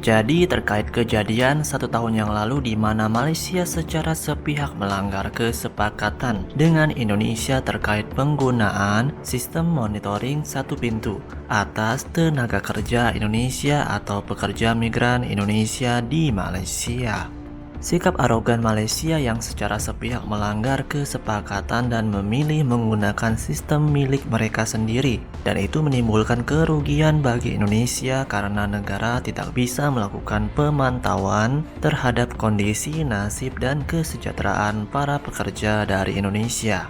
Jadi terkait kejadian 1 tahun yang lalu di mana Malaysia secara sepihak melanggar kesepakatan dengan Indonesia terkait penggunaan sistem monitoring satu pintu atas tenaga kerja Indonesia atau pekerja migran Indonesia di Malaysia. Sikap arogan Malaysia yang secara sepihak melanggar kesepakatan dan memilih menggunakan sistem milik mereka sendiri, dan itu menimbulkan kerugian bagi Indonesia karena negara tidak bisa melakukan pemantauan terhadap kondisi, nasib, dan kesejahteraan para pekerja dari Indonesia.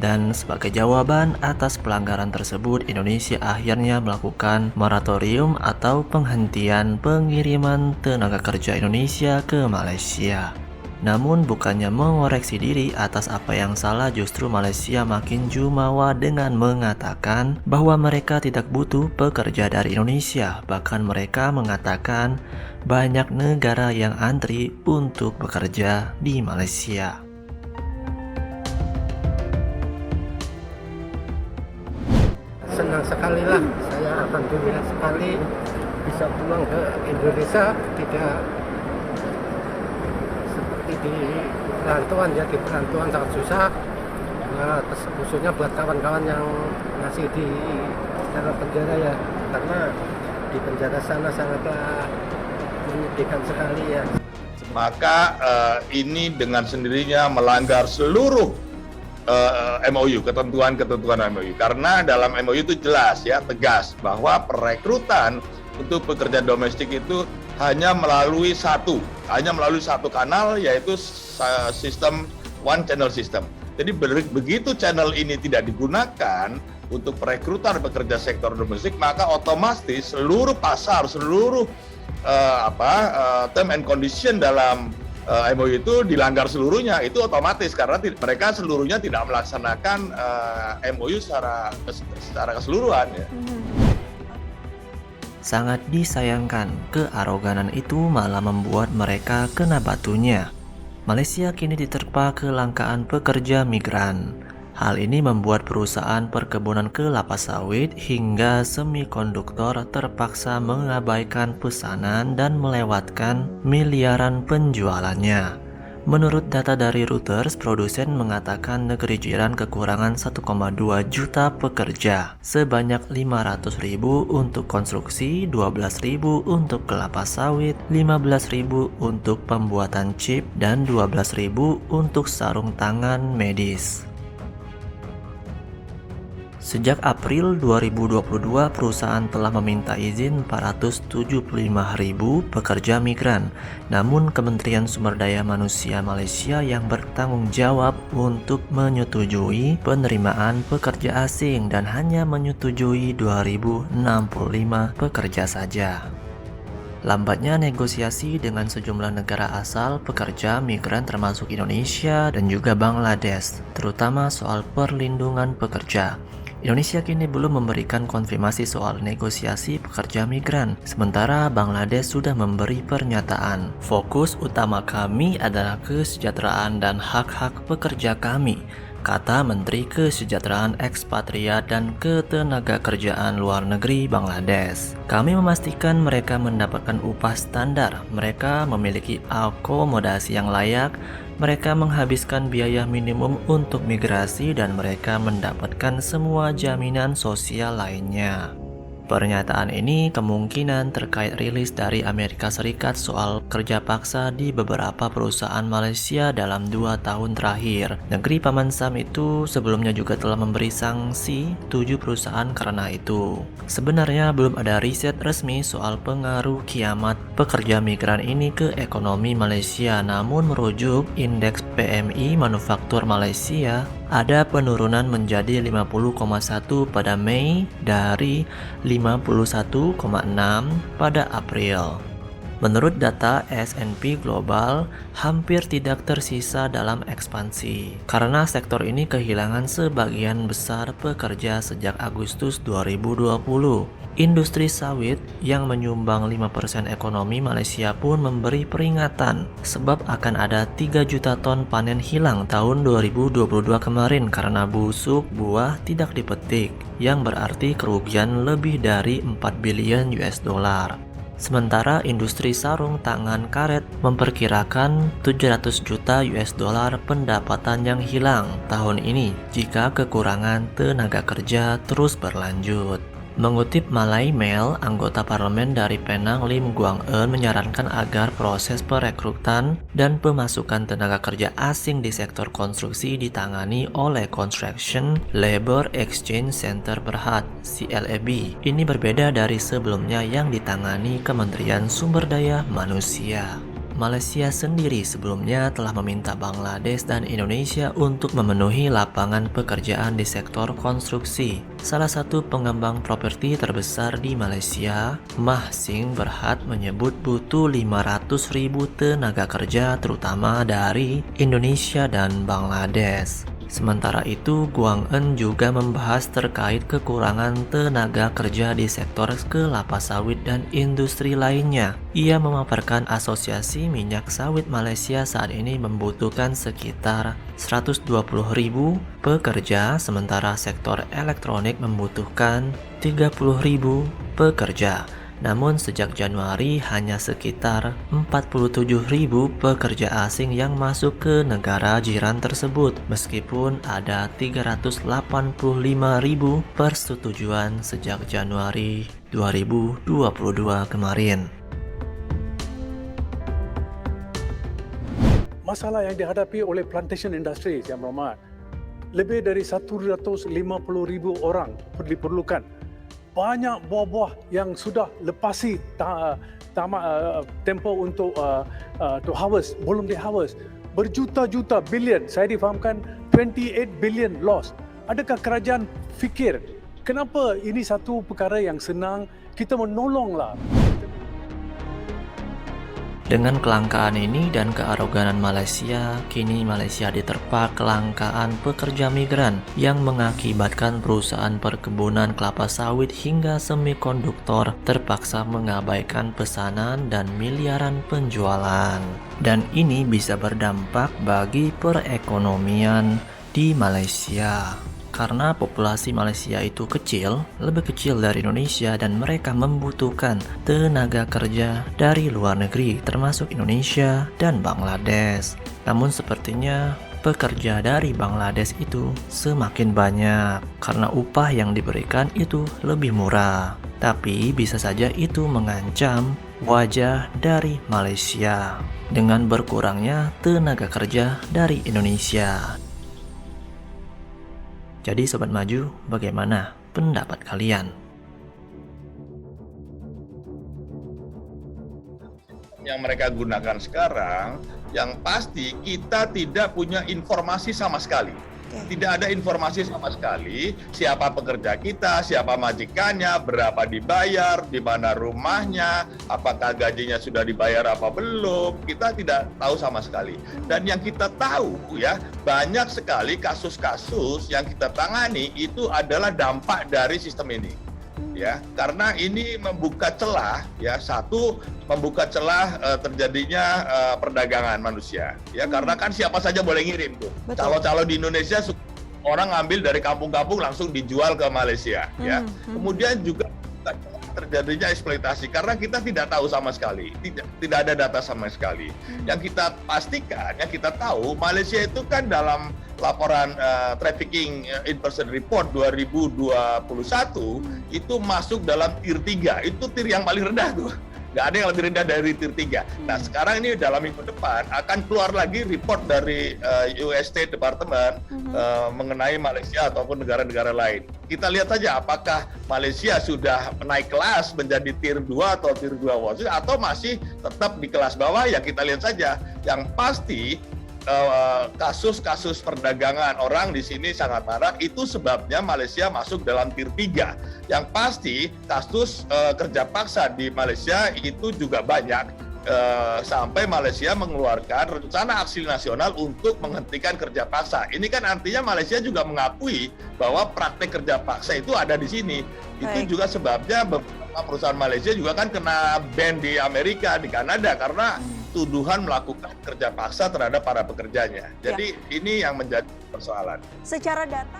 Dan sebagai jawaban atas pelanggaran tersebut, Indonesia akhirnya melakukan moratorium atau penghentian pengiriman tenaga kerja Indonesia ke Malaysia. Namun bukannya mengoreksi diri atas apa yang salah, justru Malaysia makin jumawa dengan mengatakan bahwa mereka tidak butuh pekerja dari Indonesia. Bahkan mereka mengatakan banyak negara yang antri untuk bekerja di Malaysia. Senang sekali lah, saya alhamdulillah sekali bisa pulang ke Indonesia, tidak seperti di perantauan ya. Di perantauan sangat susah ya, khususnya buat kawan-kawan yang masih di dalam penjara ya, karena di penjara sana sangatlah menyedihkan sekali ya. Maka ini dengan sendirinya melanggar seluruh MOU, ketentuan MOU, karena dalam MOU itu jelas ya, tegas bahwa perekrutan untuk pekerja domestik itu hanya melalui satu kanal, yaitu sistem one channel system. Jadi begitu channel ini tidak digunakan untuk perekrutan pekerja sektor domestik, maka otomatis seluruh pasar, seluruh term and condition dalam MOU itu dilanggar seluruhnya. Itu otomatis karena mereka seluruhnya tidak melaksanakan MOU secara keseluruhan ya. Sangat disayangkan, kearoganan itu malah membuat mereka kena batunya. Malaysia kini diterpa kelangkaan pekerja migran. Hal ini membuat perusahaan perkebunan kelapa sawit hingga semikonduktor terpaksa mengabaikan pesanan dan melewatkan miliaran penjualannya. Menurut data dari Reuters, produsen mengatakan negeri jiran kekurangan 1,2 juta pekerja, sebanyak 500.000 untuk konstruksi, 12.000 untuk kelapa sawit, 15.000 untuk pembuatan chip, dan 12.000 untuk sarung tangan medis. Sejak April 2022, perusahaan telah meminta izin 475.000 pekerja migran. Namun, Kementerian Sumber Daya Manusia Malaysia yang bertanggung jawab untuk menyetujui penerimaan pekerja asing dan hanya menyetujui 2.065 pekerja saja. Lambatnya negosiasi dengan sejumlah negara asal pekerja migran termasuk Indonesia dan juga Bangladesh, terutama soal perlindungan pekerja. Indonesia kini belum memberikan konfirmasi soal negosiasi pekerja migran, sementara Bangladesh sudah memberi pernyataan. Fokus utama kami adalah kesejahteraan dan hak-hak pekerja kami, kata Menteri Kesejahteraan Ekspatriat dan Ketenagakerjaan Luar Negeri Bangladesh. Kami memastikan mereka mendapatkan upah standar, mereka memiliki akomodasi yang layak, mereka menghabiskan biaya minimum untuk migrasi, dan mereka mendapatkan semua jaminan sosial lainnya. Pernyataan ini kemungkinan terkait rilis dari Amerika Serikat soal kerja paksa di beberapa perusahaan Malaysia dalam 2 tahun terakhir. Negeri Paman Sam itu sebelumnya juga telah memberi sanksi 7 perusahaan karena itu. Sebenarnya belum ada riset resmi soal pengaruh kiamat pekerja migran ini ke ekonomi Malaysia, namun merujuk indeks PMI Manufaktur Malaysia, ada penurunan menjadi 50,1 pada Mei dari 51,6 pada April. Menurut data S&P Global, hampir tidak tersisa dalam ekspansi karena sektor ini kehilangan sebagian besar pekerja sejak Agustus 2020. Industri sawit yang menyumbang 5% ekonomi Malaysia pun memberi peringatan sebab akan ada 3 juta ton panen hilang tahun 2022 kemarin karena busuk buah tidak dipetik, yang berarti kerugian lebih dari 4 bilion US dollar. Sementara industri sarung tangan karet memperkirakan 700 juta US dollar pendapatan yang hilang tahun ini jika kekurangan tenaga kerja terus berlanjut. Mengutip Malay Mail, anggota parlemen dari Penang Lim Guang Eun menyarankan agar proses perekrutan dan pemasukan tenaga kerja asing di sektor konstruksi ditangani oleh Construction Labour Exchange Center Berhad (CLAB). Ini berbeda dari sebelumnya yang ditangani Kementerian Sumber Daya Manusia. Malaysia sendiri sebelumnya telah meminta Bangladesh dan Indonesia untuk memenuhi lapangan pekerjaan di sektor konstruksi. Salah satu pengembang properti terbesar di Malaysia, Mahsing Berhad, menyebut butuh 500.000 tenaga kerja terutama dari Indonesia dan Bangladesh. Sementara itu, Guang Eun juga membahas terkait kekurangan tenaga kerja di sektor kelapa sawit dan industri lainnya. Ia memaparkan Asosiasi Minyak Sawit Malaysia saat ini membutuhkan sekitar 120.000 pekerja, sementara sektor elektronik membutuhkan 30.000 pekerja. Namun sejak Januari hanya sekitar 47.000 pekerja asing yang masuk ke negara jiran tersebut, meskipun ada 385.000 persetujuan sejak Januari 2022 kemarin. Masalah yang dihadapi oleh plantation industry yang berhormat, lebih dari 150,000 orang diperlukan. Banyak buah-buah yang sudah lepasi tempoh untuk to harvest, belum di-harvest. Berjuta-juta bilion, saya difahamkan 28 billion loss. Adakah kerajaan fikir, kenapa ini satu perkara yang senang, kita menolonglah. Dengan kelangkaan ini dan kearoganan Malaysia, kini Malaysia diterpa kelangkaan pekerja migran yang mengakibatkan perusahaan perkebunan kelapa sawit hingga semikonduktor terpaksa mengabaikan pesanan dan miliaran penjualan. Dan ini bisa berdampak bagi perekonomian di Malaysia. Karena populasi Malaysia itu kecil, lebih kecil dari Indonesia, dan mereka membutuhkan tenaga kerja dari luar negeri termasuk Indonesia dan Bangladesh. Namun sepertinya pekerja dari Bangladesh itu semakin banyak karena upah yang diberikan itu lebih murah. Tapi bisa saja itu mengancam wajah dari Malaysia dengan berkurangnya tenaga kerja dari Indonesia. Jadi Sobat Maju, bagaimana pendapat kalian? Yang mereka gunakan sekarang, yang pasti kita tidak punya informasi sama sekali. Tidak ada informasi sama sekali siapa pekerja kita, siapa majikannya, berapa dibayar, di mana rumahnya, apakah gajinya sudah dibayar apa belum. Kita tidak tahu sama sekali. Dan yang kita tahu ya, banyak sekali kasus-kasus yang kita tangani itu adalah dampak dari sistem ini. Ya, karena ini membuka celah, ya, satu membuka celah terjadinya perdagangan manusia, ya, karena kan siapa saja boleh ngirim tuh. Calo-calo di Indonesia orang ngambil dari kampung-kampung langsung dijual ke Malaysia, ya. Kemudian juga terjadinya eksploitasi karena kita tidak tahu sama sekali, tidak ada data sama sekali. Yang kita pastikan, yang kita tahu, Malaysia itu kan dalam laporan Trafficking in Person Report 2021 itu masuk dalam tier 3, itu tier yang paling rendah tuh. Nggak ada yang lebih rendah dari tier 3. Nah, sekarang ini dalam minggu depan akan keluar lagi report dari US State Department mengenai Malaysia ataupun negara-negara lain. Kita lihat saja apakah Malaysia sudah naik kelas menjadi tier 2 atau tier 2 atau masih tetap di kelas bawah, ya kita lihat saja. Yang pasti kasus-kasus perdagangan orang di sini sangat marak, itu sebabnya Malaysia masuk dalam tier 3. Yang pasti kasus kerja paksa di Malaysia itu juga banyak sampai Malaysia mengeluarkan rencana aksi nasional untuk menghentikan kerja paksa. Ini kan artinya Malaysia juga mengakui bahwa praktek kerja paksa itu ada di sini. Baik. Itu juga sebabnya beberapa perusahaan Malaysia juga kan kena ban di Amerika, di Kanada karena tuduhan melakukan kerja paksa terhadap para pekerjanya. Jadi ini yang menjadi persoalan. Secara data